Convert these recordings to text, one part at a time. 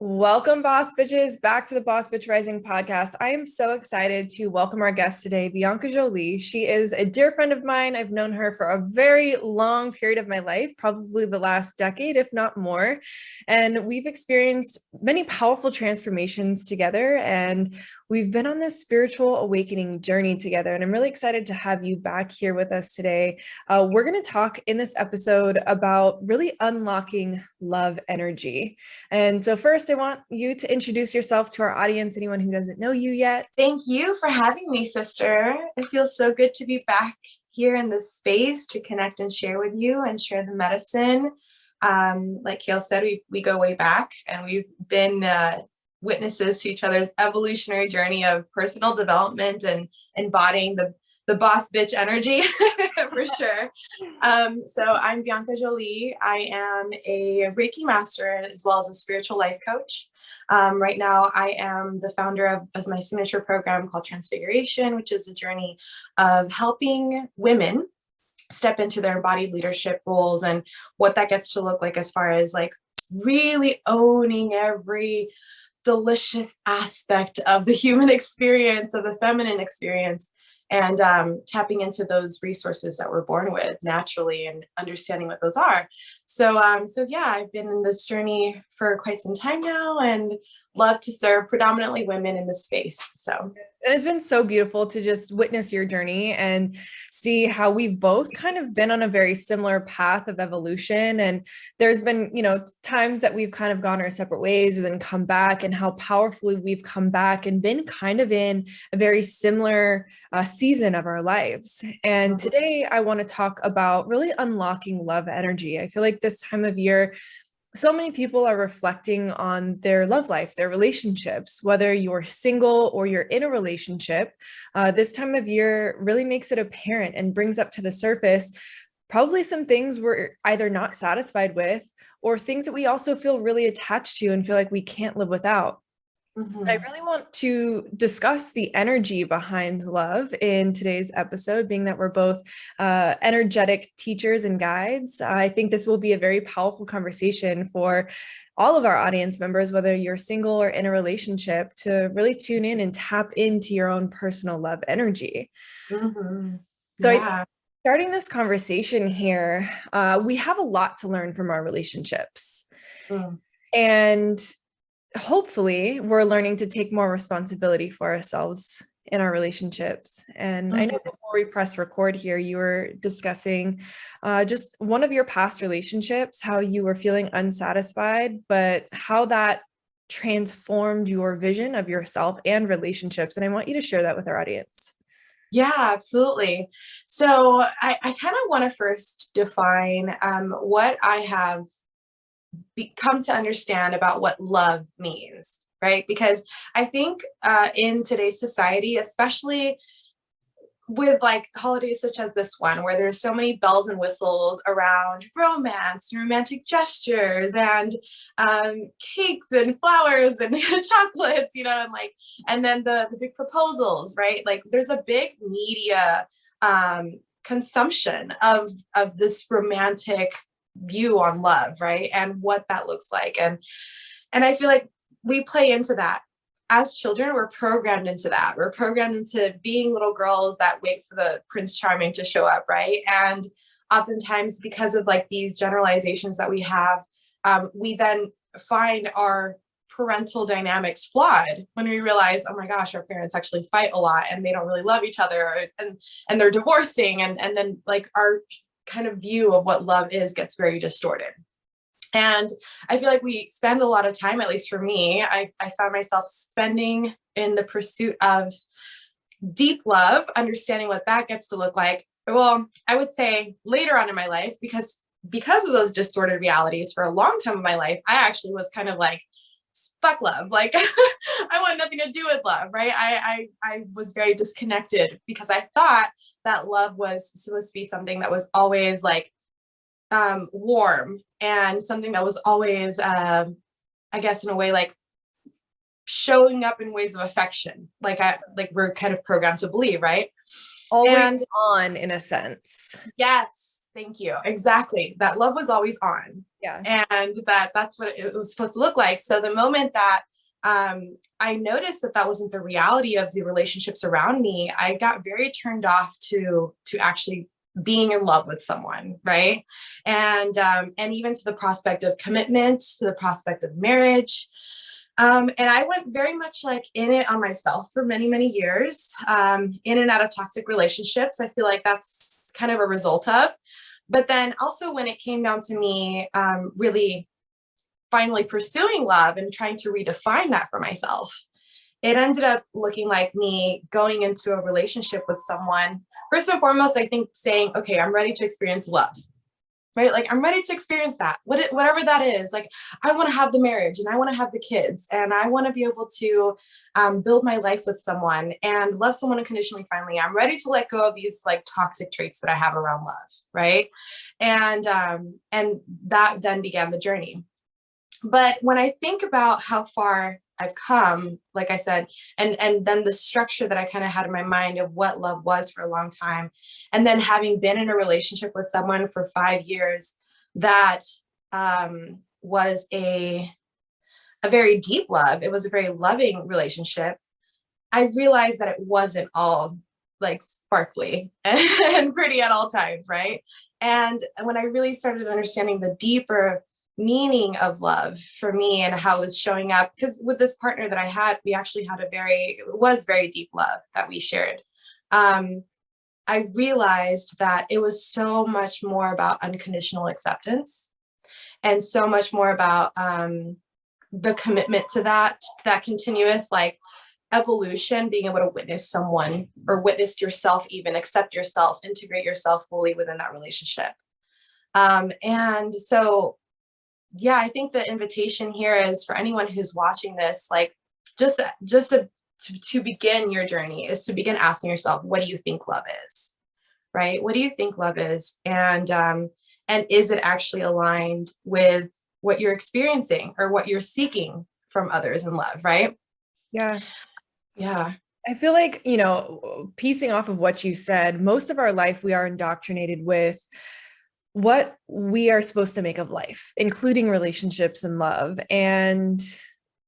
Welcome, Boss Bitches, back to the Boss Bitch Rising podcast. I am so excited to welcome our guest today, Vianka Jolie. She is a dear friend of mine. I've known her for a very long period of my life, probably the last decade, if not more. And we've experienced many powerful transformations together, and we've been on this spiritual awakening journey together. And I'm really excited to have you back here with us today. We're going to talk in this episode about really unlocking love energy. And so first, I want you to introduce yourself to our audience, anyone who doesn't know you yet. Thank you for having me, sister. It feels so good to be back here in this space to connect and share with you and share the medicine. Like Kale said, we go way back, and we've been witnesses to each other's evolutionary journey of personal development and embodying the boss bitch energy for sure. So I'm Vianka Jolie. I am a Reiki master as well as a spiritual life coach. Right now, I am the founder of my signature program called Transfiguration, which is a journey of helping women step into their embodied leadership roles and what that gets to look like as far as like really owning every delicious aspect of the human experience, of the feminine experience, and tapping into those resources that we're born with naturally and understanding what those are. So yeah, I've been in this journey for quite some time now and love to serve predominantly women in this space. So And it's been so beautiful to just witness your journey and see how we've both kind of been on a very similar path of evolution. And there's been, times that we've kind of gone our separate ways and then come back, and how powerfully we've come back and been kind of in a very similar season of our lives. And today I want to talk about really unlocking love energy. I feel like this time of year, so many people are reflecting on their love life, their relationships, whether you're single or you're in a relationship. This time of year really makes it apparent and brings up to the surface probably some things we're either not satisfied with, or things that we also feel really attached to and feel like we can't live without. I really want to discuss the energy behind love in today's episode, being that we're both energetic teachers and guides. I think this will be a very powerful conversation for all of our audience members, whether you're single or in a relationship, to really tune in and tap into your own personal love energy. So yeah. Starting this conversation here, we have a lot to learn from our relationships. And hopefully we're learning to take more responsibility for ourselves in our relationships. And I know before we press record here, you were discussing just one of your past relationships, how you were feeling unsatisfied, but how that transformed your vision of yourself and relationships. And I want you to share that with our audience. Yeah, absolutely. So I kind of want to first define what I have come to understand about what love means, right? Because I think in today's society, especially with like holidays such as this one, where there's so many bells and whistles around romance and romantic gestures and cakes and flowers and chocolates, and then the big proposals, right? Like there's a big media consumption of this romantic view on love, right? And what that looks like. And I feel like we play into that. As children, we're programmed into that. We're programmed into being little girls that wait for the Prince Charming to show up, right? And oftentimes, because of like these generalizations that we have, we then find our parental dynamics flawed when we realize, oh my gosh, our parents actually fight a lot and they don't really love each other, and they're divorcing, and then like our kind of view of what love is gets very distorted. And I feel like we spend a lot of time, at least for me, I found myself spending in the pursuit of deep love, understanding what that gets to look like. Well, I would say later on in my life, because of those distorted realities for a long time of my life, I actually was kind of like, fuck love. Like I want nothing to do with love, right? I was very disconnected because I thought that love was supposed to be something that was always like warm and something that was always, I guess in a way, like showing up in ways of affection. Like we're kind of programmed to believe, right? Always on in a sense. Yes. Thank you. Exactly. That love was always on. Yeah. And that's what it was supposed to look like. So the moment that I noticed that that wasn't the reality of the relationships around me, I got very turned off to actually being in love with someone, right? And even to the prospect of commitment, to the prospect of marriage. And I went very much like in it on myself for many, many years, in and out of toxic relationships. I feel like that's kind of a result of. But then also when it came down to me really finally pursuing love and trying to redefine that for myself, it ended up looking like me going into a relationship with someone. First and foremost, I think saying, okay, I'm ready to experience love, right? Like I'm ready to experience that, whatever that is. Like I want to have the marriage and I want to have the kids and I want to be able to build my life with someone and love someone unconditionally. Finally, I'm ready to let go of these like toxic traits that I have around love, right? And that then began the journey. But when I think about how far I've come, like I said, and then the structure that I kind of had in my mind of what love was for a long time, and then having been in a relationship with someone for 5 years, that was a very deep love. It was a very loving relationship. I realized that it wasn't all like sparkly and pretty at all times, right? And when I really started understanding the deeper meaning of love for me and how it was showing up, because with this partner that I had, we actually had it was very deep love that we shared. I realized that it was so much more about unconditional acceptance and so much more about the commitment to that continuous like evolution, being able to witness someone or witness yourself, even accept yourself, integrate yourself fully within that relationship. And so, yeah, I think the invitation here is for anyone who's watching this, like just to begin your journey is to begin asking yourself, what do you think love is? Right? What do you think love is? And is it actually aligned with what you're experiencing or what you're seeking from others in love, right? Yeah. Yeah. I feel like, piecing off of what you said, most of our life we are indoctrinated with what we are supposed to make of life, including relationships and love. And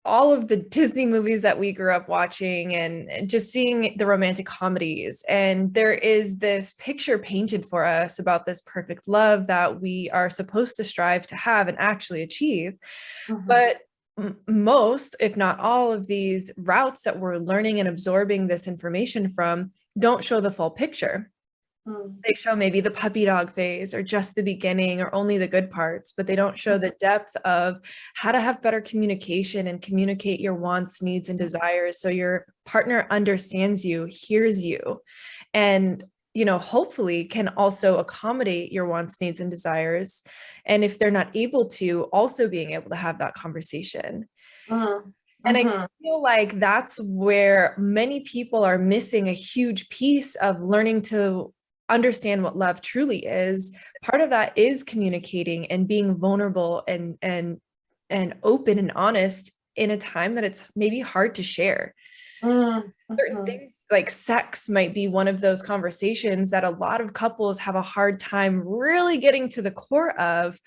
all of the Disney movies that we grew up watching and just seeing the romantic comedies. And there is this picture painted for us about this perfect love that we are supposed to strive to have and actually achieve. Mm-hmm. But most, if not all of these routes that we're learning and absorbing this information from don't show the full picture. They show maybe the puppy dog phase or just the beginning or only the good parts, but they don't show the depth of how to have better communication and communicate your wants, needs, and desires so your partner understands you, hears you, and hopefully can also accommodate your wants, needs, and desires. And if they're not able to, also being able to have that conversation. And I feel like that's where many people are missing a huge piece of learning to understand what love truly is. Part of that is communicating and being vulnerable and open and honest in a time that it's maybe hard to share. Certain things like sex might be one of those conversations that a lot of couples have a hard time really getting to the core of.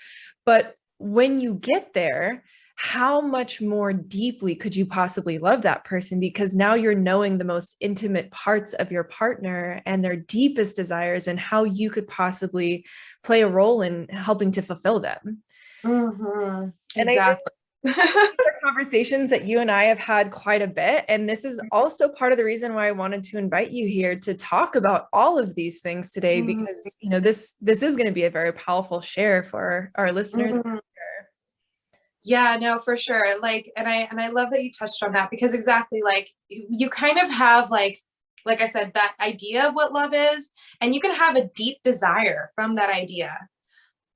But when you get there, how much more deeply could you possibly love that person? Because now you're knowing the most intimate parts of your partner and their deepest desires and how you could possibly play a role in helping to fulfill them. And exactly. These are conversations that you and I have had quite a bit. And this is also part of the reason why I wanted to invite you here to talk about all of these things today, because, this is going to be a very powerful share for our listeners. Yeah, no, for sure. Like, and I love that you touched on that, because exactly like you kind of have like I said, that idea of what love is, and you can have a deep desire from that idea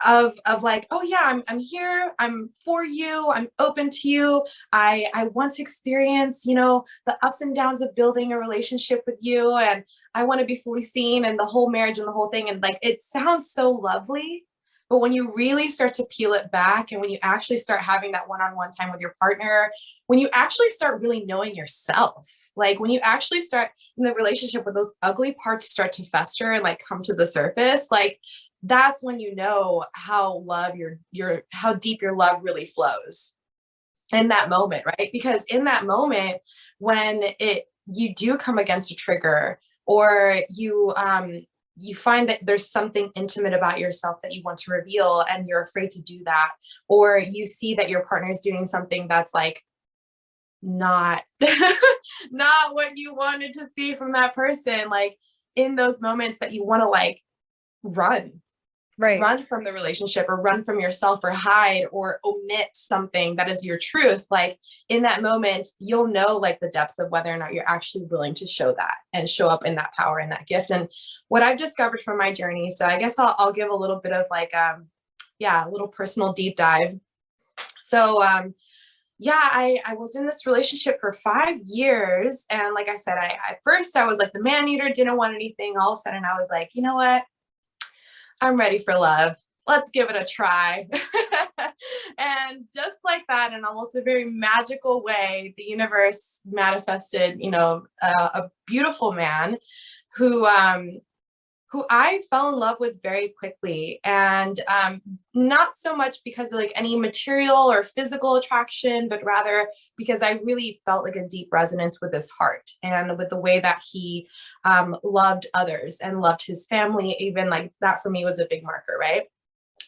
of like, oh yeah, I'm here, I'm for you, I'm open to you. I want to experience, the ups and downs of building a relationship with you, and I want to be fully seen, and the whole marriage and the whole thing. And like, it sounds so lovely. But when you really start to peel it back, and when you actually start having that one-on-one time with your partner, when you actually start really knowing yourself, like when you actually start in the relationship with those ugly parts start to fester and like come to the surface, like that's when you know how how deep your love really flows in that moment, right? Because in that moment, when you do come against a trigger, or you find that there's something intimate about yourself that you want to reveal and you're afraid to do that, or you see that your partner is doing something that's like not not what you wanted to see from that person, like in those moments that you want to like run Right. run from the relationship, or run from yourself, or hide, or omit something that is your truth, like in that moment you'll know like the depth of whether or not you're actually willing to show that and show up in that power and that gift. And what I've discovered from my journey, so I guess I'll give a little bit of like a little personal deep dive. So I was in this relationship for 5 years, and like I said, at first I was like the man eater, didn't want anything. All of a sudden I was like, you know what, I'm ready for love. Let's give it a try. And just like that, in almost a very magical way, the universe manifested, a beautiful man who I fell in love with very quickly. And not so much because of like any material or physical attraction, but rather because I really felt like a deep resonance with his heart and with the way that he loved others and loved his family. Even like that for me was a big marker, right?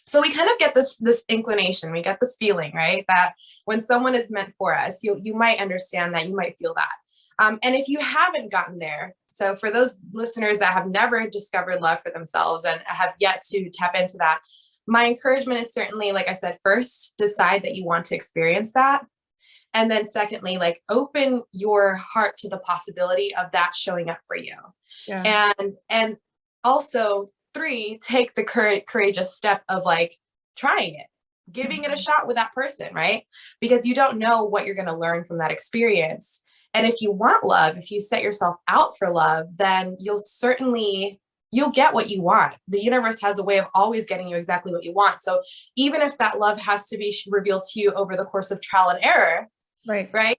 So we kind of get this inclination, we get this feeling, right? That when someone is meant for us, you might understand that, you might feel that. And if you haven't gotten there, so for those listeners that have never discovered love for themselves and have yet to tap into that, my encouragement is certainly, like I said, first, decide that you want to experience that. And then secondly, like open your heart to the possibility of that showing up for you. Yeah. And also 3, take the courageous step of like trying it, giving it a shot with that person, right? Because you don't know what you're going to learn from that experience. And if you want love, if you set yourself out for love, then you'll get what you want. The universe has a way of always getting you exactly what you want. So even if that love has to be revealed to you over the course of trial and error, right?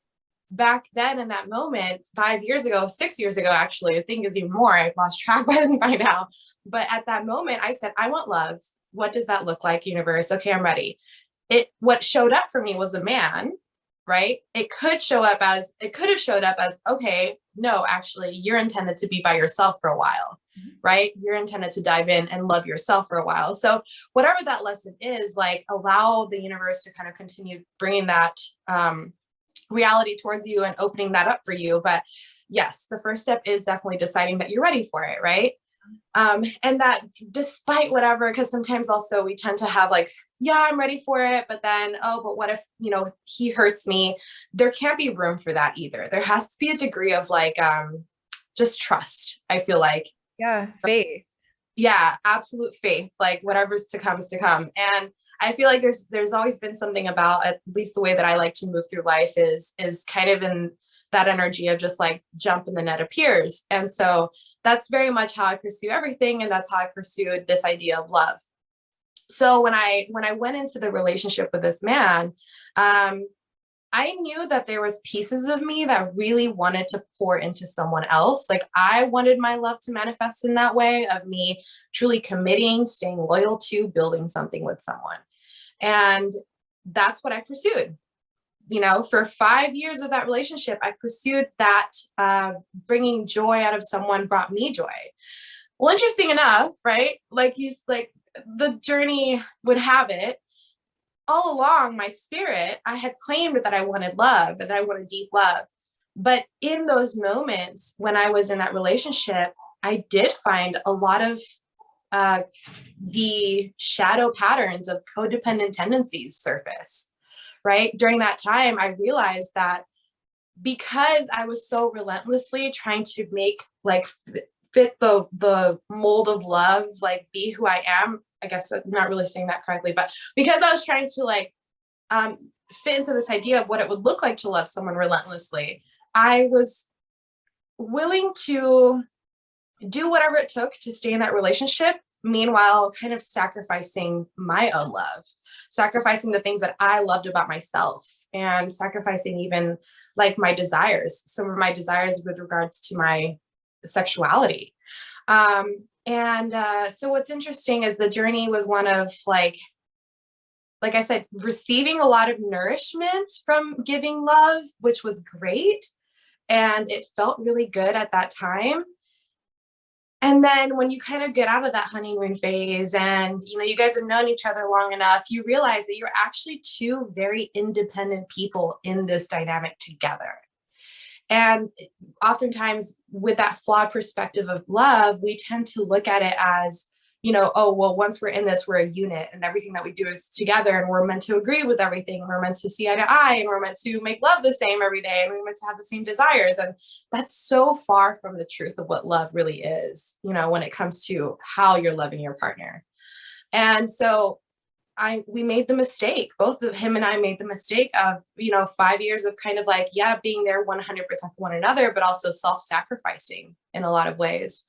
Back then in that moment, 5 years ago, 6 years ago, actually, I think is even more, I've lost track by now. But at that moment, I said, I want love. What does that look like, universe? Okay, I'm ready. What showed up for me was a man, right? It could have showed up as, okay, no, actually, you're intended to be by yourself for a while, right? You're intended to dive in and love yourself for a while. So whatever that lesson is, like allow the universe to kind of continue bringing that reality towards you and opening that up for you. But yes, the first step is definitely deciding that you're ready for it, right? And that despite whatever, because sometimes also we tend to have like, yeah, I'm ready for it, but then, oh, but what if, he hurts me? There can't be room for that either. There has to be a degree of like, just trust, I feel like. Yeah. Faith. Yeah, absolute faith, like whatever's to come is to come. And I feel like there's always been something about, at least the way that I like to move through life is kind of in that energy of just like jump and the net appears. And so that's very much how I pursue everything. And that's how I pursued this idea of love. So when I went into the relationship with this man, I knew that there was pieces of me that really wanted to pour into someone else. Like I wanted my love to manifest in that way of me truly committing, staying loyal to building something with someone. And that's what I pursued. For 5 years of that relationship, I pursued that. Bringing joy out of someone brought me joy. Well, interesting enough, right? Like the journey would have it, all along my spirit, I had claimed that I wanted love and I wanted deep love. But in those moments when I was in that relationship, I did find a lot of the shadow patterns of codependent tendencies surface, right? During that time, I realized that because I was so relentlessly trying to make like fit the mold of love, like be who I am. I guess I'm not really saying that correctly, but because I was trying to like fit into this idea of what it would look like to love someone relentlessly, I was willing to do whatever it took to stay in that relationship. Meanwhile, kind of sacrificing my own love, sacrificing the things that I loved about myself, and sacrificing even like my desires, some of my desires with regards to my sexuality. And so what's interesting is the journey was one of like I said, receiving a lot of nourishment from giving love, which was great. And it felt really good at that time. And then when you kind of get out of that honeymoon phase and, you know, you guys have known each other long enough, you realize that you're actually two very independent people in this dynamic together. And oftentimes with that flawed perspective of love, we tend to look at it as, you know, oh, well, once we're in this, we're a unit and everything that we do is together and we're meant to agree with everything. We're meant to see eye to eye and we're meant to make love the same every day and we're meant to have the same desires. And that's so far from the truth of what love really is, you know, when it comes to how you're loving your partner. And so we made the mistake, both of him and I made the mistake of, you know, 5 years of kind of like, yeah, being there 100% for one another, but also self-sacrificing in a lot of ways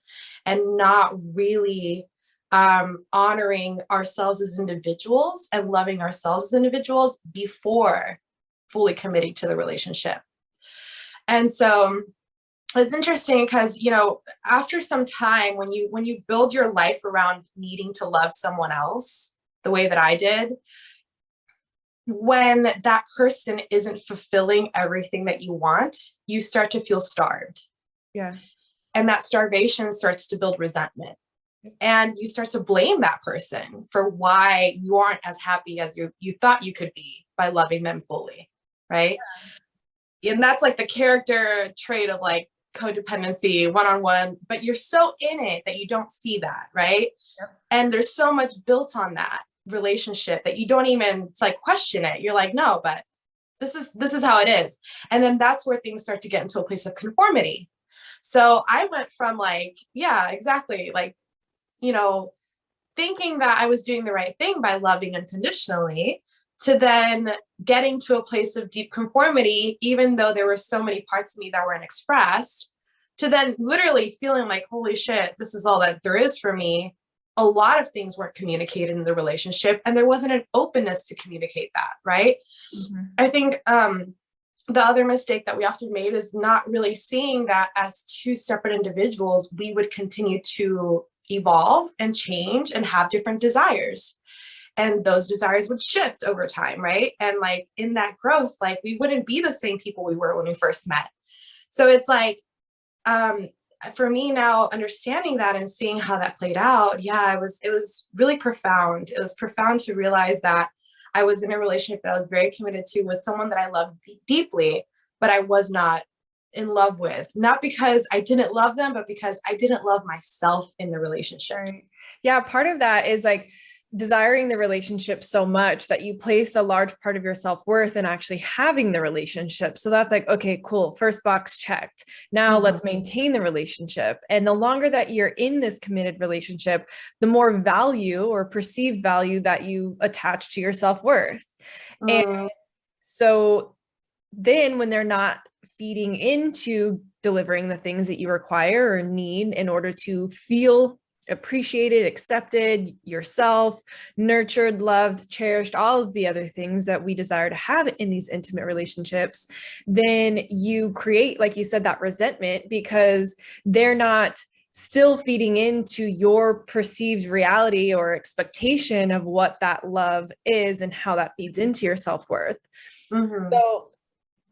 and not really honoring ourselves as individuals and loving ourselves as individuals before fully committing to the relationship. And so it's interesting because, you know, after some time, when you build your life around needing to love someone else the way that I did, when that person isn't fulfilling everything that you want, you start to feel starved. Yeah. And that starvation starts to build resentment. And you start to blame that person for why you aren't as happy as you thought you could be by loving them fully, right? Yeah. And that's like the character trait of like codependency, one-on-one, but you're so in it that you don't see that, right? Yep. And there's so much built on that relationship that you don't even, it's like question it. You're like, no, but this is how it is. And then that's where things start to get into a place of conformity. So I went from like, yeah, exactly, like, you know, thinking that I was doing the right thing by loving unconditionally, to then getting to a place of deep conformity, even though there were so many parts of me that weren't expressed, to then literally feeling like, holy shit, this is all that there is for me. A lot of things weren't communicated in the relationship and there wasn't an openness to communicate that, right? Mm-hmm. I think the other mistake that we often made is not really seeing that as two separate individuals, we would continue to evolve and change and have different desires. And those desires would shift over time, right? And like in that growth, like we wouldn't be the same people we were when we first met. So it's like, for me now, understanding that and seeing how that played out, yeah, it was really profound. It was profound to realize that I was in a relationship that I was very committed to with someone that I loved deeply, but I was not in love with, not because I didn't love them, but because I didn't love myself in the relationship. Right. Yeah. Part of that is like desiring the relationship so much that you place a large part of your self-worth in actually having the relationship. So that's like, okay, cool. First box checked. Now let's maintain the relationship. And the longer that you're in this committed relationship, the more value or perceived value that you attach to your self-worth. And so then when they're not feeding into delivering the things that you require or need in order to feel appreciated, accepted, yourself, nurtured, loved, cherished, all of the other things that we desire to have in these intimate relationships, then you create, like you said, that resentment because they're not still feeding into your perceived reality or expectation of what that love is and how that feeds into your self-worth. Mm-hmm. So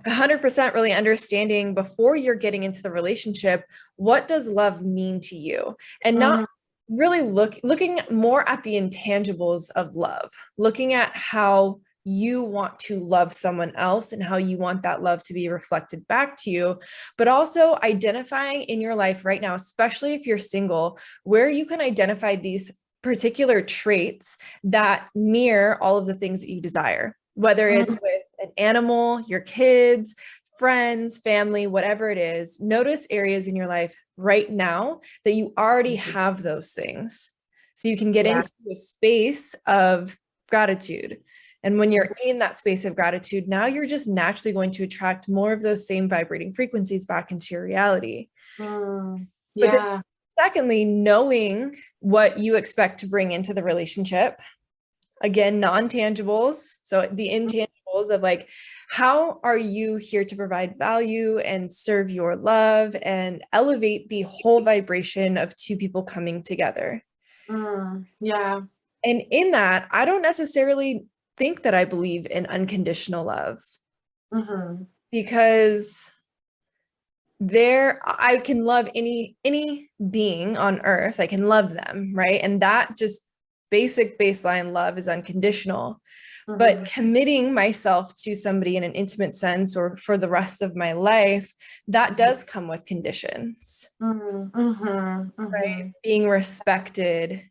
100% really understanding before you're getting into the relationship, what does love mean to you? And not really looking more at the intangibles of love, looking at how you want to love someone else and how you want that love to be reflected back to you, but also identifying in your life right now, especially if you're single, where you can identify these particular traits that mirror all of the things that you desire, whether it's with an animal, your kids, friends, family, whatever it is. Notice areas in your life right now that you already have those things. So you can get into a space of gratitude. And when you're in that space of gratitude, now you're just naturally going to attract more of those same vibrating frequencies back into your reality. But then, secondly, knowing what you expect to bring into the relationship. Again, non-tangibles. So the intangibles examples of like, how are you here to provide value and serve your love and elevate the whole vibration of two people coming together? Yeah. And in that, I don't necessarily think that I believe in unconditional love, because I can love any being on earth. I can love them, right? And that just basic baseline love is unconditional. But committing myself to somebody in an intimate sense or for the rest of my life, that does come with conditions, right? Being respected,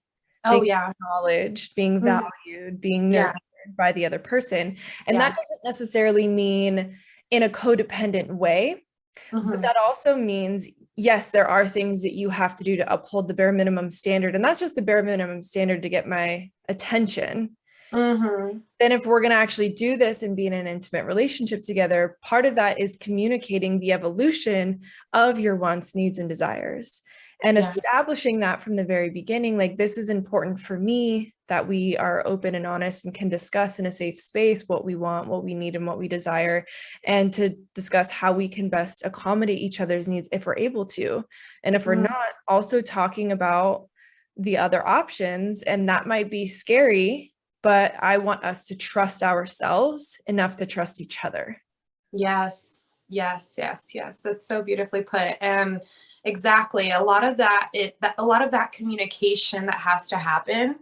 Oh being yeah. acknowledged, being valued, being Yeah. nurtured by the other person. And Yeah. that doesn't necessarily mean in a codependent way, but that also means, yes, there are things that you have to do to uphold the bare minimum standard. And that's just the bare minimum standard to get my attention. Then if we're going to actually do this and be in an intimate relationship together, part of that is communicating the evolution of your wants, needs, and desires, and establishing that from the very beginning. Like, this is important for me, that we are open and honest and can discuss in a safe space what we want, what we need, and what we desire, and to discuss how we can best accommodate each other's needs if we're able to. And if we're not, also talking about the other options. And that might be scary, but I want us to trust ourselves enough to trust each other. Yes, yes, yes, yes. That's so beautifully put. And exactly, a lot of that communication that has to happen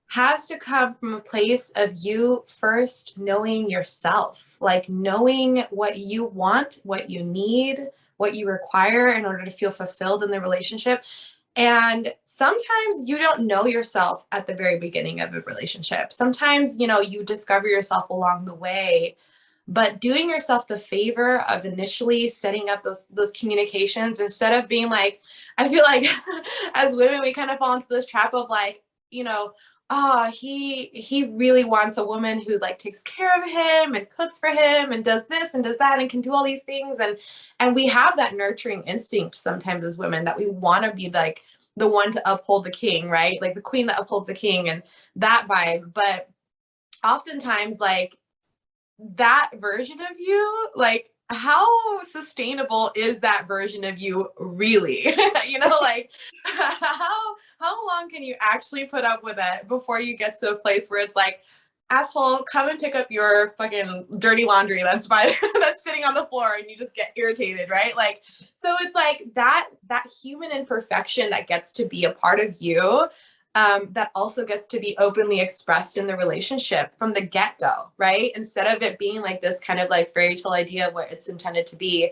has to come from a place of you first knowing yourself, like knowing what you want, what you need, what you require in order to feel fulfilled in the relationship. And sometimes you don't know yourself at the very beginning of a relationship. Sometimes, you discover yourself along the way, but doing yourself the favor of initially setting up those communications, instead of being like, I feel like as women, we kind of fall into this trap of like, oh, he really wants a woman who like takes care of him and cooks for him and does this and does that and can do all these things. And we have that nurturing instinct sometimes as women, that we want to be like the one to uphold the king, right? Like the queen that upholds the king and that vibe. But oftentimes, like, that version of you, like, how sustainable is that version of you really? Like, how long can you actually put up with it before you get to a place where it's like, asshole, come and pick up your fucking dirty laundry that's that's sitting on the floor, and you just get irritated, right? Like, so it's like that human imperfection that gets to be a part of you, that also gets to be openly expressed in the relationship from the get-go, right? Instead of it being like this kind of like fairy tale idea of what it's intended to be.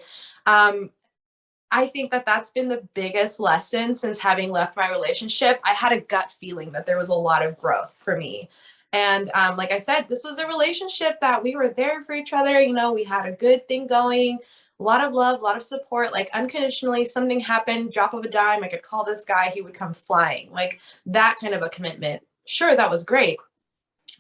I think that that's been the biggest lesson since having left my relationship. I had a gut feeling that there was a lot of growth for me. And like I said, this was a relationship that we were there for each other. We had a good thing going, a lot of love, a lot of support, like unconditionally. Something happened, drop of a dime, I could call this guy, he would come flying, like that kind of a commitment. Sure, that was great.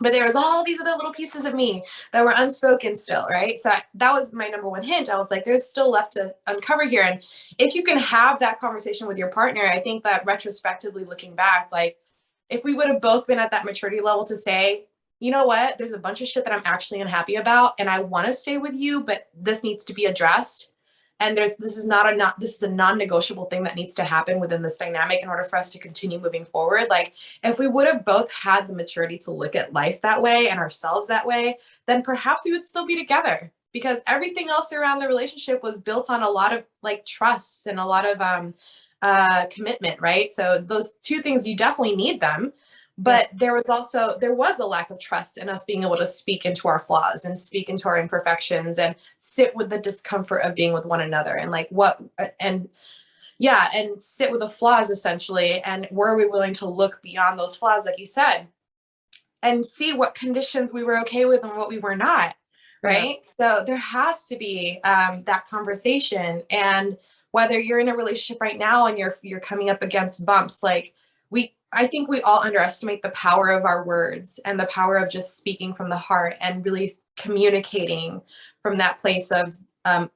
But there was all these other little pieces of me that were unspoken still, right? So that was my number one hint. I was like, there's still left to uncover here. And if you can have that conversation with your partner, I think that retrospectively looking back, like, if we would have both been at that maturity level to say, you know what, there's a bunch of shit that I'm actually unhappy about and I want to stay with you, but this needs to be addressed. And this is a non-negotiable thing that needs to happen within this dynamic in order for us to continue moving forward. Like, if we would have both had the maturity to look at life that way and ourselves that way, then perhaps we would still be together, because everything else around the relationship was built on a lot of like trust and a lot of commitment, right? So those two things, you definitely need them. But there was a lack of trust in us being able to speak into our flaws and speak into our imperfections and sit with the discomfort of being with one another, and like and sit with the flaws essentially. And were we willing to look beyond those flaws, like you said, and see what conditions we were okay with and what we were not, right? So there has to be that conversation. And whether you're in a relationship right now and you're coming up against bumps, like, I think we all underestimate the power of our words and the power of just speaking from the heart and really communicating from that place of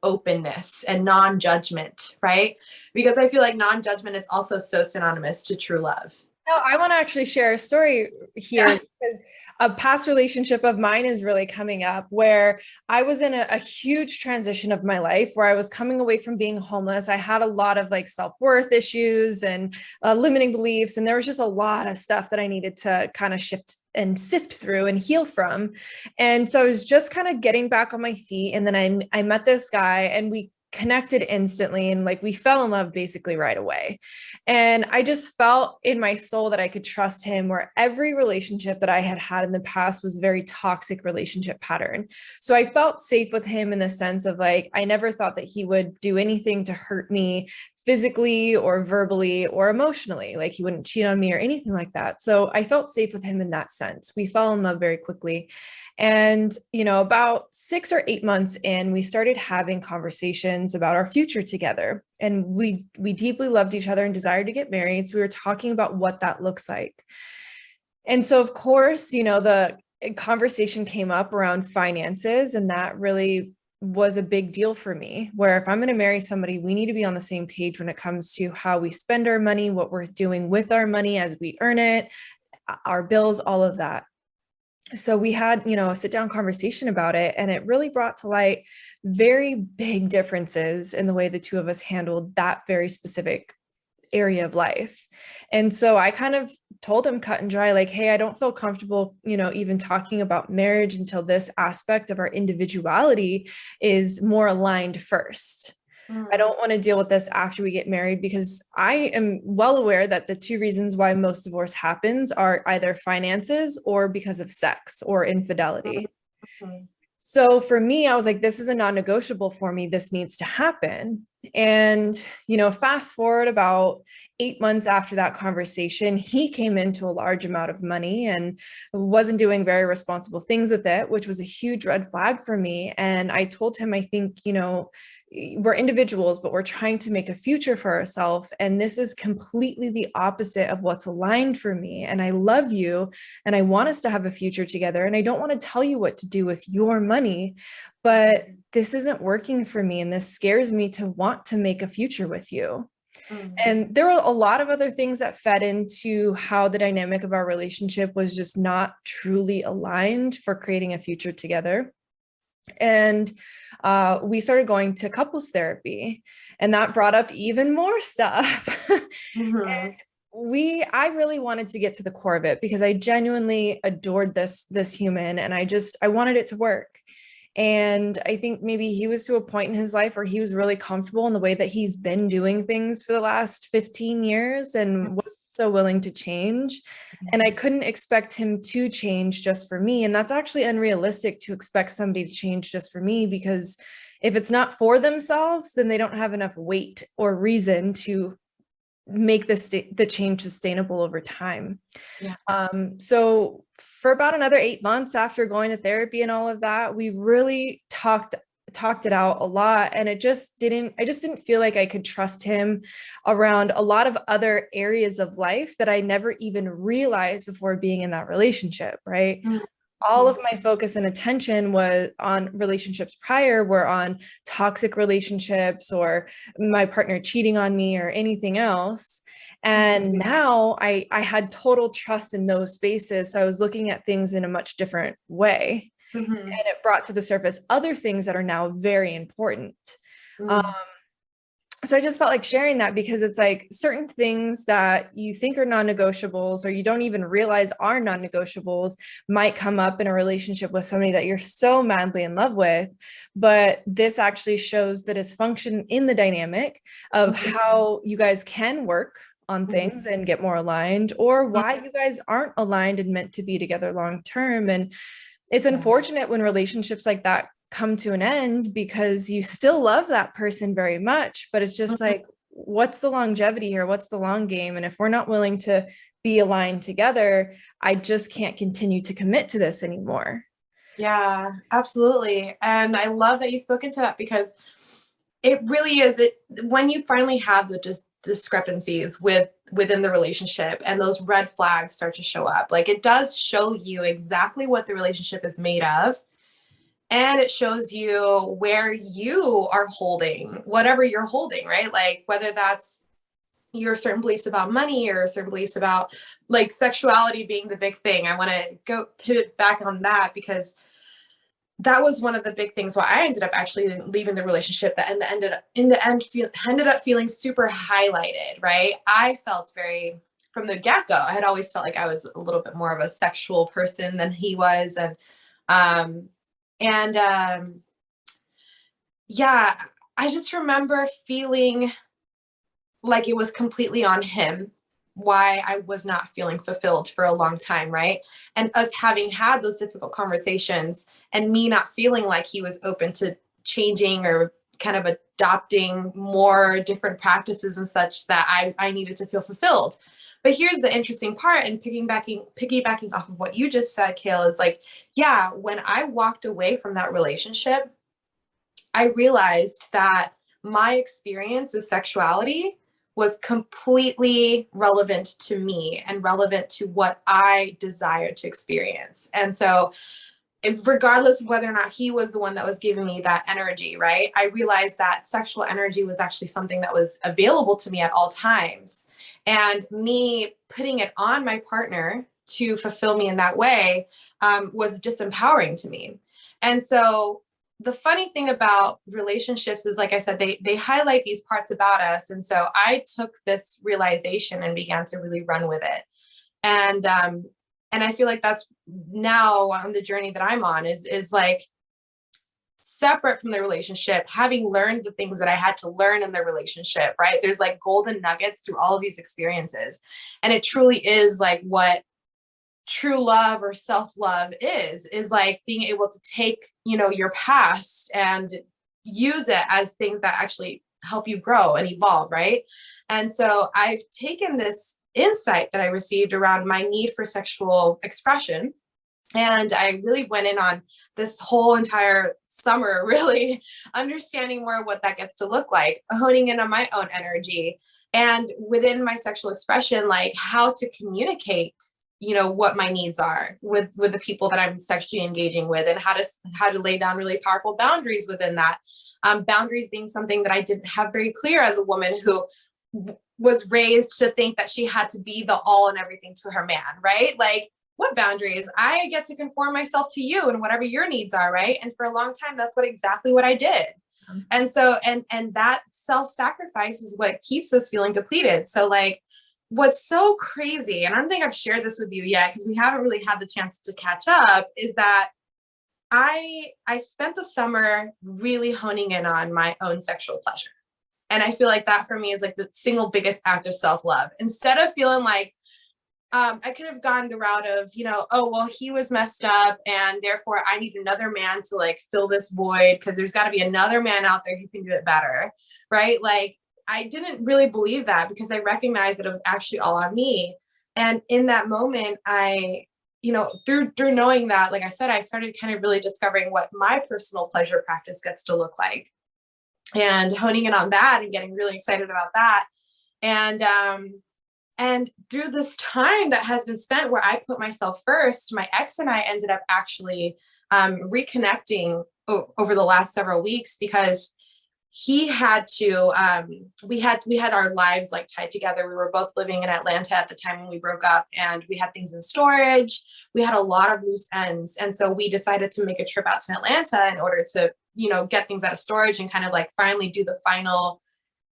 openness and non-judgment, right? Because I feel like non-judgment is also so synonymous to true love. No, I want to actually share a story here Yeah. because a past relationship of mine is really coming up where I was in a huge transition of my life where I was coming away from being homeless. I had a lot of like self-worth issues and limiting beliefs, and there was just a lot of stuff that I needed to kind of shift and sift through and heal from. And so I was just kind of getting back on my feet. And then I met this guy and we connected instantly and like we fell in love basically right away. And I just felt in my soul that I could trust him, where every relationship that I had had in the past was a very toxic relationship pattern. So I felt safe with him in the sense of like, I never thought that he would do anything to hurt me physically or verbally or emotionally. Like he wouldn't cheat on me or anything like that. So I felt safe with him in that sense. We fell in love very quickly. And, about 6 or 8 months in, we started having conversations about our future together. And we deeply loved each other and desired to get married. So we were talking about what that looks like. And so, of course, the conversation came up around finances, and that really was a big deal for me, where if I'm going to marry somebody, we need to be on the same page when it comes to how we spend our money, what we're doing with our money as we earn it, our bills, all of that. So we had, a sit down conversation about it, and it really brought to light very big differences in the way the two of us handled that very specific area of life. And so I kind of told him cut and dry, like, hey, I don't feel comfortable, even talking about marriage until this aspect of our individuality is more aligned first. I don't want to deal with this after we get married, because I am well aware that the two reasons why most divorce happens are either finances or because of sex or infidelity. Mhm. So for me, I was like, this is a non-negotiable for me. This needs to happen. And, fast forward about 8 months after that conversation, he came into a large amount of money and wasn't doing very responsible things with it, which was a huge red flag for me. And I told him, I think, we're individuals, but we're trying to make a future for ourselves. And this is completely the opposite of what's aligned for me. And I love you and I want us to have a future together. And I don't want to tell you what to do with your money, but this isn't working for me. And this scares me to want to make a future with you. And there were a lot of other things that fed into how the dynamic of our relationship was just not truly aligned for creating a future together. And we started going to couples therapy, and that brought up even more stuff. Mhm. I really wanted to get to the core of it because I genuinely adored this human, and I wanted it to work. And I think maybe he was to a point in his life where he was really comfortable in the way that he's been doing things for the last 15 years and wasn't so willing to change. And I couldn't expect him to change just for me. And that's actually unrealistic to expect somebody to change just for me, because if it's not for themselves, then they don't have enough weight or reason to make the change sustainable over time. Yeah. So for about another 8 months after going to therapy and all of that, we really talked it out a lot. And I just didn't feel like I could trust him around a lot of other areas of life that I never even realized before being in that relationship. Right. All of my focus and attention was on relationships prior were on toxic relationships or my partner cheating on me or anything else. And now I had total trust in those spaces. So I was looking at things in a much different way. And it brought to the surface other things that are now very important. So I just felt like sharing that, because it's like certain things that you think are non-negotiables or you don't even realize are non-negotiables might come up in a relationship with somebody that you're so madly in love with. But this actually shows the dysfunction in the dynamic of how you guys can work on things and get more aligned, or why you guys aren't aligned and meant to be together long term. And it's unfortunate when relationships like that come to an end, because you still love that person very much, but it's just like, what's the longevity here? What's the long game? And if we're not willing to be aligned together, I just can't continue to commit to this anymore. Yeah, absolutely. And I love that you spoke into that, because it really is when you finally have the discrepancies within the relationship and those red flags start to show up, like it does show you exactly what the relationship is made of. And it shows you where you are holding whatever you're holding, right? Like whether that's your certain beliefs about money or certain beliefs about like sexuality being the big thing. I want to go pivot back on that because that was one of the big things why I ended up actually leaving the relationship that ended up feeling super highlighted, right? I felt very from the get-go, I had always felt like I was a little bit more of a sexual person than he was. Um and yeah, I just remember feeling like it was completely on him why I was not feeling fulfilled for a long time, right? And us having had those difficult conversations and me not feeling like he was open to changing or kind of adopting more different practices and such that I needed to feel fulfilled. But here's the interesting part, and piggybacking off of what you just said, Kale, is like, yeah, when I walked away from that relationship, I realized that my experience of sexuality was completely relevant to me and relevant to what I desired to experience. And so, regardless of whether or not he was the one that was giving me that energy, right? I realized that sexual energy was actually something that was available to me at all times. And me putting it on my partner to fulfill me in that way was disempowering to me. And so, the funny thing about relationships is, like I said, they highlight these parts about us. And so I took this realization and began to really run with it. And I feel like that's now on the journey that I'm on is like separate from the relationship, having learned the things that I had to learn in the relationship, right? There's like golden nuggets through all of these experiences. And it truly is like what true love or self-love is like being able to take, your past and use it as things that actually help you grow and evolve, right? And so I've taken this insight that I received around my need for sexual expression, and I really went in on this whole entire summer, really understanding more of what that gets to look like, honing in on my own energy, and within my sexual expression, like how to communicate, what my needs are with the people that I'm sexually engaging with, and how to lay down really powerful boundaries within that. Boundaries being something that I didn't have very clear as a woman who was raised to think that she had to be the all and everything to her man, right? Like, what boundaries? I get to conform myself to you and whatever your needs are, right? And for a long time, that's exactly what I did. And so, and that self-sacrifice is what keeps us feeling depleted. So like, what's so crazy, and I don't think I've shared this with you yet because we haven't really had the chance to catch up, is that I spent the summer really honing in on my own sexual pleasure. And I feel like that for me is like the single biggest act of self-love. Instead of feeling like I could have gone the route of, oh, well, he was messed up and therefore I need another man to like fill this void because there's got to be another man out there who can do it better, right? Like, I didn't really believe that because I recognized that it was actually all on me. And in that moment, through knowing that, like I said, I started kind of really discovering what my personal pleasure practice gets to look like, and honing in on that and getting really excited about that. And through this time that has been spent where I put myself first, my ex and I ended up actually reconnecting over the last several weeks because he had to, we had our lives like tied together. We were both living in Atlanta at the time when we broke up, and we had things in storage. We had a lot of loose ends. And so we decided to make a trip out to Atlanta in order to, get things out of storage and kind of like finally do the final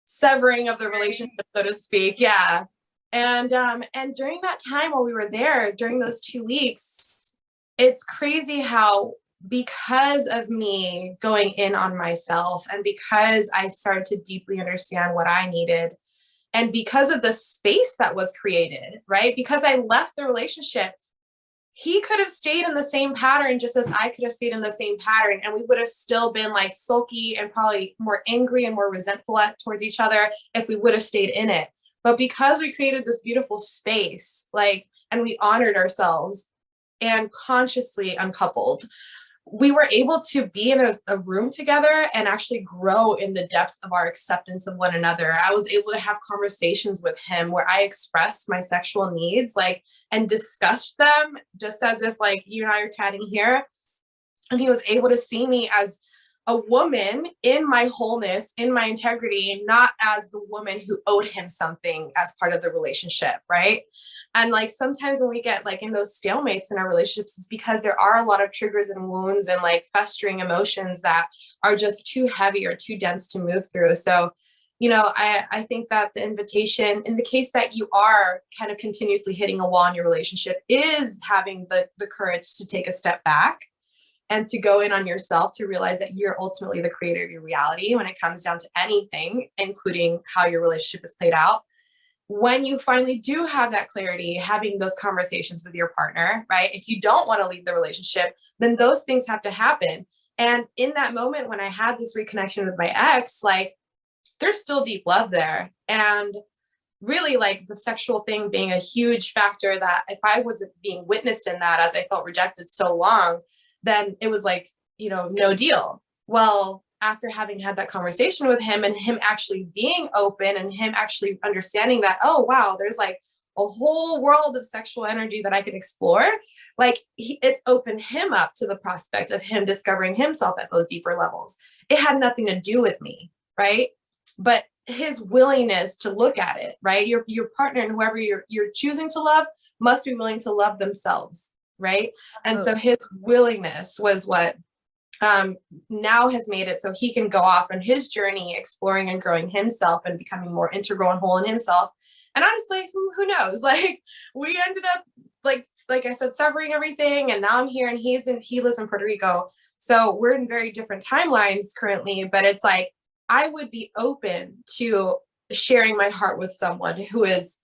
severing of the relationship, so to speak. Yeah. And during that time while we were there, during those 2 weeks, it's crazy how, because of me going in on myself and because I started to deeply understand what I needed, and because of the space that was created, right? Because I left the relationship, he could have stayed in the same pattern just as I could have stayed in the same pattern. And we would have still been like sulky and probably more angry and more resentful towards each other if we would have stayed in it. But because we created this beautiful space, like, and we honored ourselves and consciously uncoupled, we were able to be in a room together and actually grow in the depth of our acceptance of one another. I was able to have conversations with him where I expressed my sexual needs, like, and discussed them just as if like you and I are chatting here. And he was able to see me as a woman in my wholeness, in my integrity, not as the woman who owed him something as part of the relationship, right? And like sometimes when we get like in those stalemates in our relationships, it's because there are a lot of triggers and wounds and like festering emotions that are just too heavy or too dense to move through. So, I think that the invitation, in the case that you are kind of continuously hitting a wall in your relationship, is having the courage to take a step back and to go in on yourself, to realize that you're ultimately the creator of your reality when it comes down to anything, including how your relationship is played out. When you finally do have that clarity, having those conversations with your partner, right? If you don't want to leave the relationship, then those things have to happen. And in that moment, when I had this reconnection with my ex, like there's still deep love there. And really like the sexual thing being a huge factor, that if I wasn't being witnessed in that, as I felt rejected so long, then it was like, no deal. Well, after having had that conversation with him and him actually being open and him actually understanding that, oh, wow, there's like a whole world of sexual energy that I can explore. Like it's opened him up to the prospect of him discovering himself at those deeper levels. It had nothing to do with me, right? But his willingness to look at it, right? Your partner and whoever you're choosing to love must be willing to love themselves, right? Absolutely. And so his willingness was what now has made it so he can go off on his journey, exploring and growing himself and becoming more integral and whole in himself. And honestly, who knows? Like we ended up like I said, severing everything, and now I'm here, and he lives in Puerto Rico. So we're in very different timelines currently, but it's like I would be open to sharing my heart with someone who is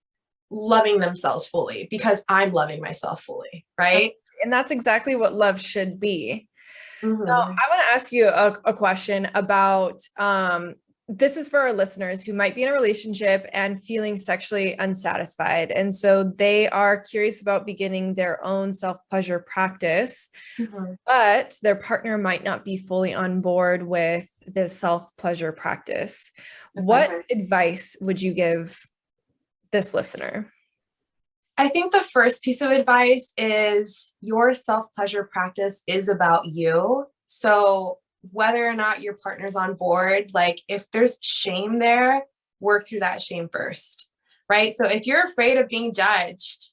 loving themselves fully, because I'm loving myself fully, right? And that's exactly what love should be. Mm-hmm. Now, I want to ask you a question about this is for our listeners who might be in a relationship and feeling sexually unsatisfied. And so they are curious about beginning their own self-pleasure practice, but their partner might not be fully on board with this self-pleasure practice. What advice would you give this listener? I think the first piece of advice is your self-pleasure practice is about you. So whether or not your partner's on board, like if there's shame there, work through that shame first, right? So if you're afraid of being judged,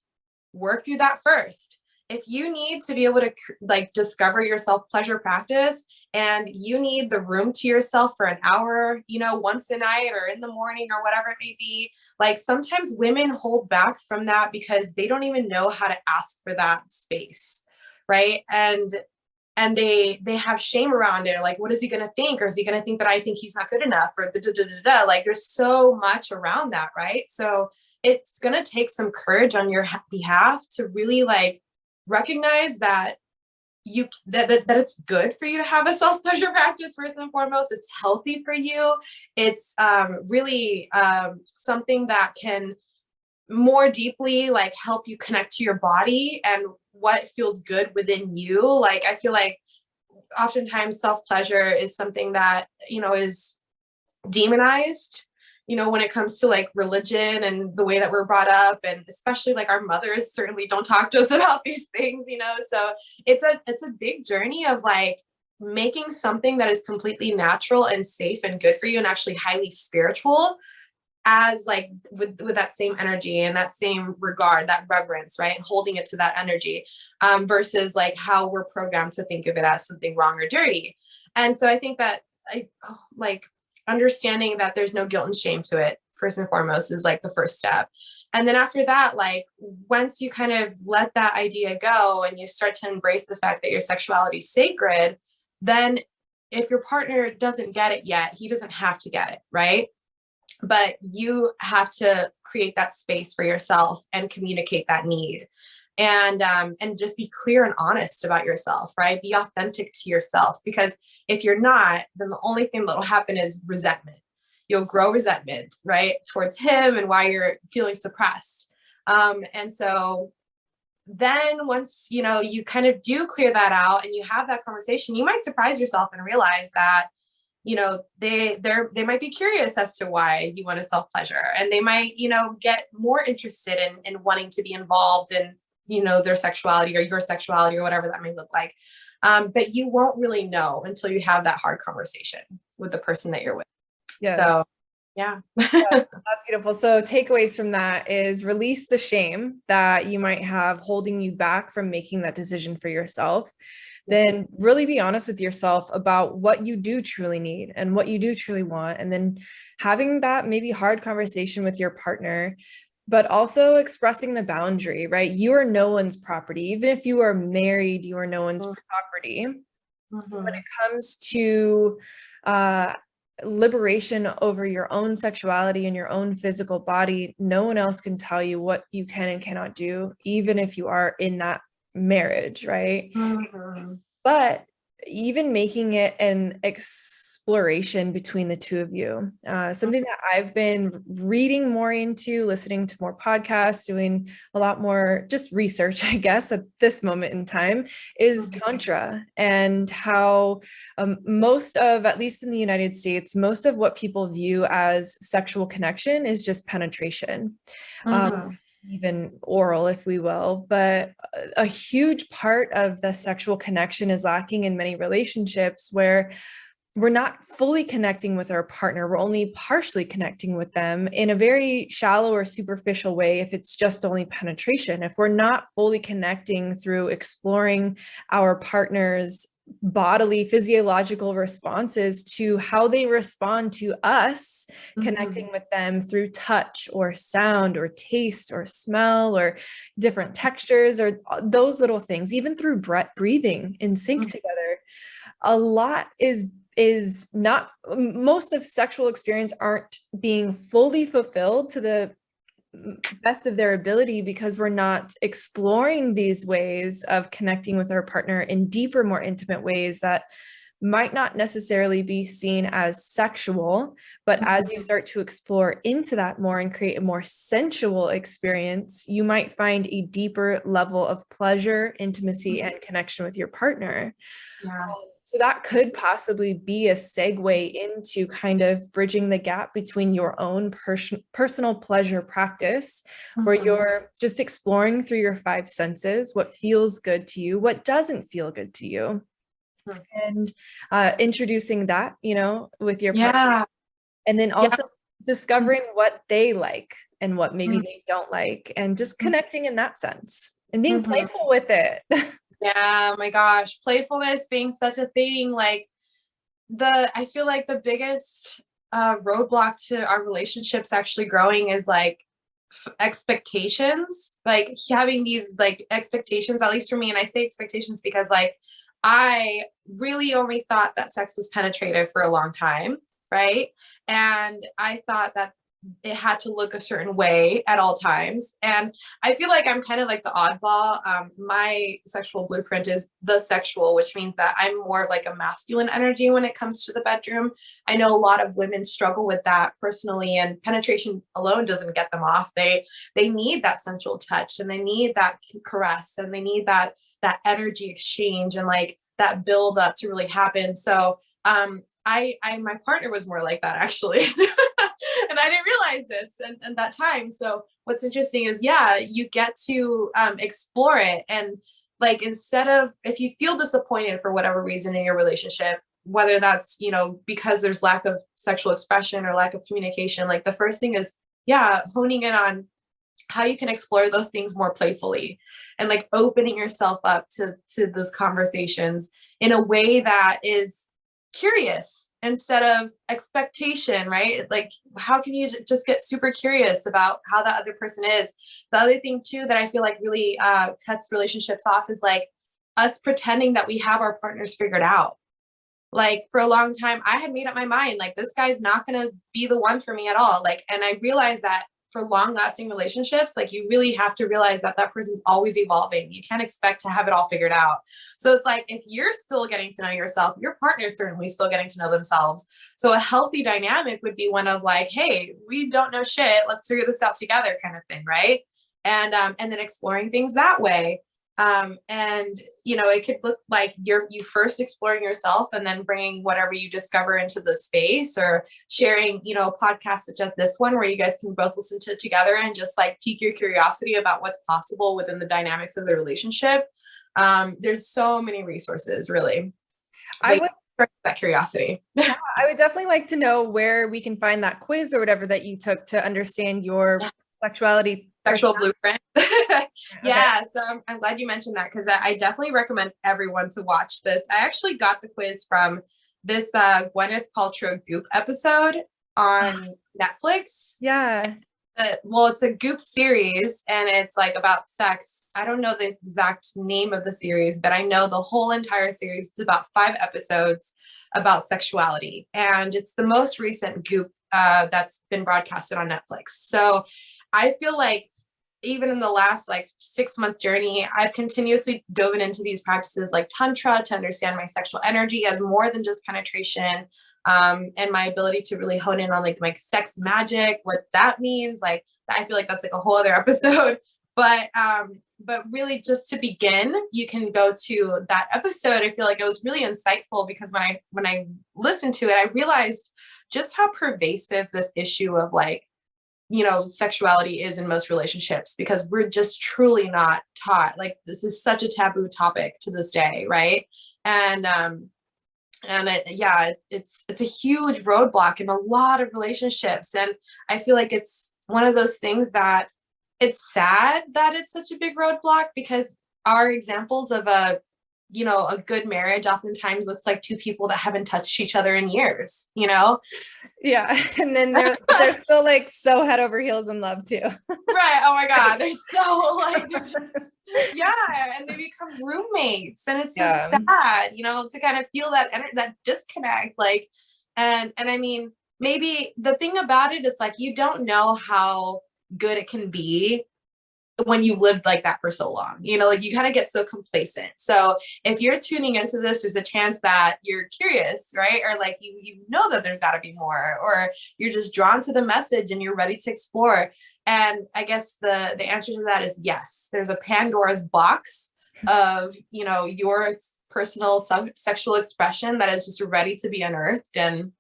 work through that first. If you need to be able to like discover your self-pleasure practice and you need the room to yourself for an hour, once a night or in the morning or whatever it may be, like sometimes women hold back from that because they don't even know how to ask for that space, right? And they have shame around it. Like, what is he going to think? Or is he going to think that I think he's not good enough? Or like, there's so much around that, right? So it's going to take some courage on your behalf to really like recognize that that it's good for you to have a self-pleasure practice. First and foremost, it's healthy for you. It's really something that can more deeply like help you connect to your body and what feels good within you. Like I feel like oftentimes self-pleasure is something that is demonized, when it comes to like religion and the way that we're brought up, and especially like our mothers certainly don't talk to us about these things, so it's a big journey of like making something that is completely natural and safe and good for you and actually highly spiritual, as like with that same energy and that same regard, that reverence, right? And holding it to that energy, versus like how we're programmed to think of it as something wrong or dirty. And so I think that like understanding that there's no guilt and shame to it, first and foremost, is like the first step. And then after that, like once you kind of let that idea go and you start to embrace the fact that your sexuality is sacred, then if your partner doesn't get it yet, he doesn't have to get it, right? But you have to create that space for yourself and communicate that need. And just be clear and honest about yourself, right? Be authentic to yourself, because if you're not, then the only thing that will happen is resentment. You'll grow resentment, right? Towards him and why you're feeling suppressed. And so then once, you kind of do clear that out and you have that conversation, you might surprise yourself and realize that, they might be curious as to why you want to self-pleasure, and they might, get more interested in wanting to be involved in, their sexuality or your sexuality or whatever that may look like. But you won't really know until you have that hard conversation with the person that you're with. Yes. So yeah. That's beautiful. So takeaways from that is release the shame that you might have holding you back from making that decision for yourself. Then really be honest with yourself about what you do truly need and what you do truly want. And then having that maybe hard conversation with your partner, but also expressing the boundary, right? You are no one's property. Even if you are married, you are no one's property. When it comes to liberation over your own sexuality and your own physical body, no one else can tell you what you can and cannot do, even if you are in that marriage, right? But even making it an exploration between the two of you, something that I've been reading more into, listening to more podcasts, doing a lot more just research, I guess, at this moment in time, is Tantra, and how most of, at least in the United States, most of what people view as sexual connection is just penetration. Even oral, if we will, but a huge part of the sexual connection is lacking in many relationships, where we're not fully connecting with our partner. We're only partially connecting with them in a very shallow or superficial way if it's just only penetration. If we're not fully connecting through exploring our partner's bodily physiological responses to how they respond to us, connecting with them through touch or sound or taste or smell or different textures or those little things, even through breathing in sync together, a lot is not, most of sexual experience aren't being fully fulfilled to the best of their ability because we're not exploring these ways of connecting with our partner in deeper, more intimate ways that might not necessarily be seen as sexual, but as you start to explore into that more and create a more sensual experience, you might find a deeper level of pleasure, intimacy, and connection with your partner. So that could possibly be a segue into kind of bridging the gap between your own personal pleasure practice, where you're just exploring through your five senses, what feels good to you, what doesn't feel good to you, and introducing that, with your partner. And then also discovering what they like and what maybe they don't like, and just connecting in that sense and being playful with it. Yeah, my gosh, playfulness being such a thing. Like I feel like the biggest roadblock to our relationships actually growing is like expectations, like having these like expectations, at least for me. And I say expectations because like I really only thought that sex was penetrative for a long time, right? And I thought that it had to look a certain way at all times. And I feel like I'm kind of like the oddball. My sexual blueprint is the sexual, which means that I'm more of like a masculine energy when it comes to the bedroom. I know a lot of women struggle with that personally, and penetration alone doesn't get them off. They need that sensual touch, and they need that caress, and they need that energy exchange and like that build up to really happen. So my partner was more like that actually. And I didn't realize this and that time. So what's interesting is, you get to explore it. And like, instead of, if you feel disappointed for whatever reason in your relationship, whether that's, because there's lack of sexual expression or lack of communication, like the first thing is, honing in on how you can explore those things more playfully, and like opening yourself up to those conversations in a way that is curious instead of expectation, right? Like, how can you just get super curious about how that other person is? The other thing too that I feel like really cuts relationships off is like us pretending that we have our partners figured out. Like for a long time, I had made up my mind, like this guy's not going to be the one for me at all. Like, and I realized that for long lasting relationships, like you really have to realize that that person's always evolving. You can't expect to have it all figured out. So it's like, if you're still getting to know yourself, your partner's certainly still getting to know themselves. So a healthy dynamic would be one of like, hey, we don't know shit, let's figure this out together, kind of thing, right? And then exploring things that way. And it could look like you first exploring yourself and then bringing whatever you discover into the space, or sharing, a podcast such as this one, where you guys can both listen to it together and just like pique your curiosity about what's possible within the dynamics of the relationship. There's so many resources, really. I But would that curiosity. Yeah, I would definitely like to know where we can find that quiz or whatever that you took to understand your sexuality. Sexual blueprint. Okay. Yeah, so I'm glad you mentioned that, because I definitely recommend everyone to watch this. I actually got the quiz from this Gwyneth Paltrow Goop episode on Netflix. Yeah. Well, it's a Goop series and it's like about sex. I don't know the exact name of the series, but I know the whole entire series. It's about 5 episodes about sexuality, and it's the most recent Goop that's been broadcasted on Netflix. So I feel like even in the last like 6-month journey, I've continuously dove into these practices like Tantra to understand my sexual energy as more than just penetration, and my ability to really hone in on like my sex magic, what that means. Like, I feel like that's like a whole other episode. But really, just to begin, you can go to that episode. I feel like it was really insightful, because when I listened to it, I realized just how pervasive this issue of like, sexuality is in most relationships, because we're just truly not taught. Like, this is such a taboo topic to this day, right? It's a huge roadblock in a lot of relationships. And I feel like it's one of those things that it's sad that it's such a big roadblock, because our examples of a good marriage oftentimes looks like 2 people that haven't touched each other in years, Yeah. And then they're still like so head over heels in love too. Right. Oh my God. They're so like, yeah. And they become roommates, and it's so sad, to kind of feel that disconnect. Like, and I mean, maybe the thing about it, it's like, you don't know how good it can be when you've lived like that for so long, like you kind of get so complacent. So if you're tuning into this, there's a chance that you're curious, right? Or like, you know that there's got to be more, or you're just drawn to the message and you're ready to explore. And I guess the answer to that is yes. There's a Pandora's box of, your personal sexual expression that is just ready to be unearthed. And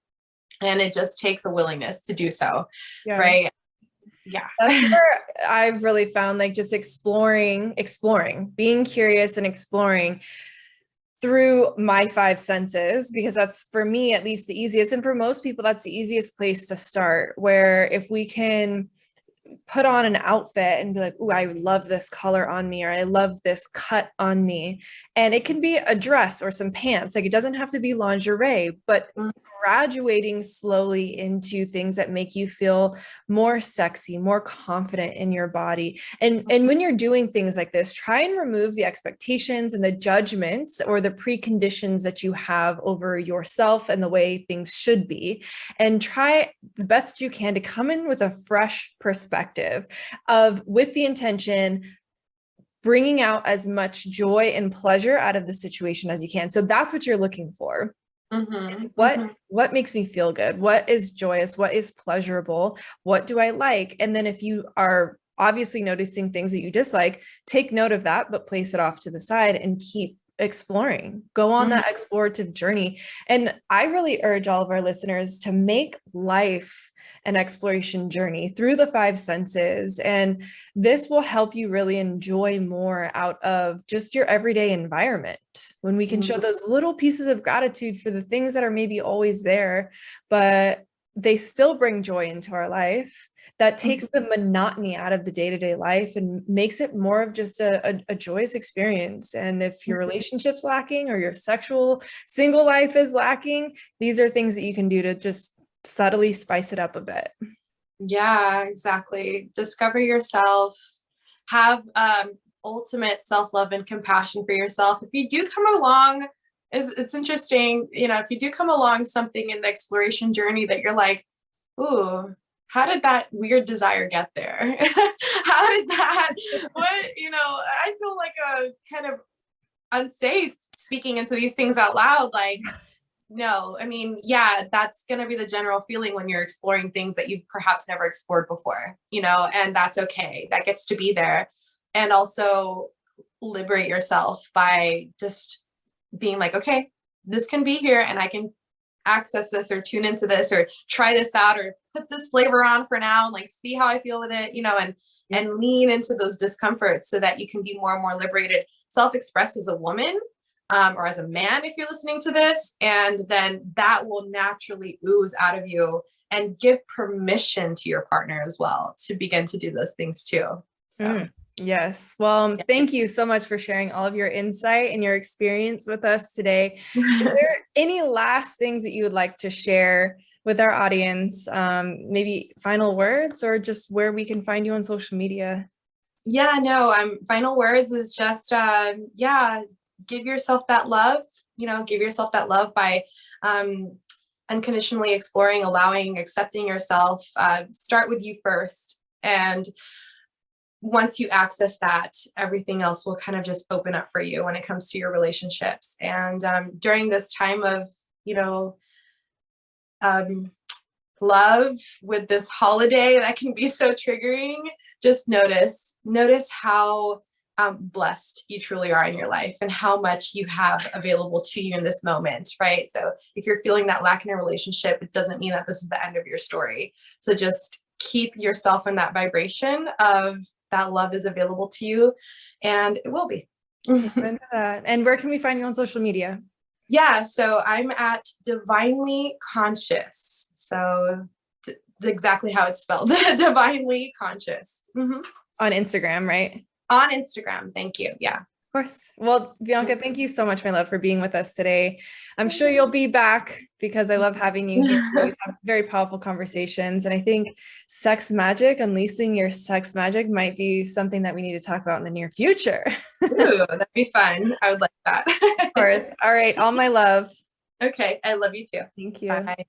it just takes a willingness to do so. Yeah. Right. Yeah. That's where I've really found like just exploring, being curious and exploring through my 5 senses, because that's, for me at least, the easiest. And for most people, that's the easiest place to start, where if we can put on an outfit and be like, oh, I love this color on me, or I love this cut on me. And it can be a dress or some pants. Like, it doesn't have to be lingerie, but graduating slowly into things that make you feel more sexy, more confident in your body. And when you're doing things like this, try and remove the expectations and the judgments or the preconditions that you have over yourself and the way things should be, and try the best you can to come in with a fresh perspective with the intention bringing out as much joy and pleasure out of the situation as you can. So that's what you're looking for. What makes me feel good? What is joyous? What is pleasurable? What do I like? And then if you are obviously noticing things that you dislike, take note of that, but place it off to the side and keep exploring. Go on that explorative journey. And I really urge all of our listeners to make life an exploration journey through the 5 senses. And this will help you really enjoy more out of just your everyday environment, when we can show those little pieces of gratitude for the things that are maybe always there, but they still bring joy into our life. That takes the monotony out of the day-to-day life and makes it more of just a joyous experience. And if your relationship's lacking or your sexual single life is lacking, these are things that you can do to just subtly spice it up a bit. Yeah, exactly. Discover yourself, have ultimate self-love and compassion for yourself. If you do come along, it's interesting, if you do come along something in the exploration journey that you're like, ooh, how did that weird desire get there? How did that, I feel like a kind of unsafe speaking into these things out loud. Like, no, I mean, yeah, that's going to be the general feeling when you're exploring things that you've perhaps never explored before, and that's okay. That gets to be there. And also liberate yourself by just being like, okay, this can be here and I can access this or tune into this or try this out or put this flavor on for now and like see how I feel with it, and lean into those discomforts so that you can be more and more liberated self-express as a woman, or as a man, if you're listening to this, and then that will naturally ooze out of you and give permission to your partner as well to begin to do those things too. So. Yes. Well, thank you so much for sharing all of your insight and your experience with us today. Is there any last things that you would like to share with our audience? Maybe final words, or just where we can find you on social media? Yeah, no, final words is just, give yourself that love, give yourself that love by, unconditionally exploring, allowing, accepting yourself. Start with you first. And once you access that, everything else will kind of just open up for you when it comes to your relationships. And during this time of, love with this holiday that can be so triggering, just notice how blessed you truly are in your life and how much you have available to you in this moment, right? So if you're feeling that lack in a relationship, it doesn't mean that this is the end of your story. So just keep yourself in that vibration of that love is available to you, and it will be. And where can we find you on social media? Yeah, so I'm at Divinely Conscious. So exactly how it's spelled, Divinely Conscious. On Instagram, right? On Instagram. Thank you. Yeah. Of course. Well, Vianka, thank you so much, my love, for being with us today. I'm sure you'll be back because I love having you here. We always have very powerful conversations. And I think sex magic, unleashing your sex magic, might be something that we need to talk about in the near future. Ooh, that'd be fun. I would like that. Of course. All right. All my love. Okay. I love you too. Thank you. Bye.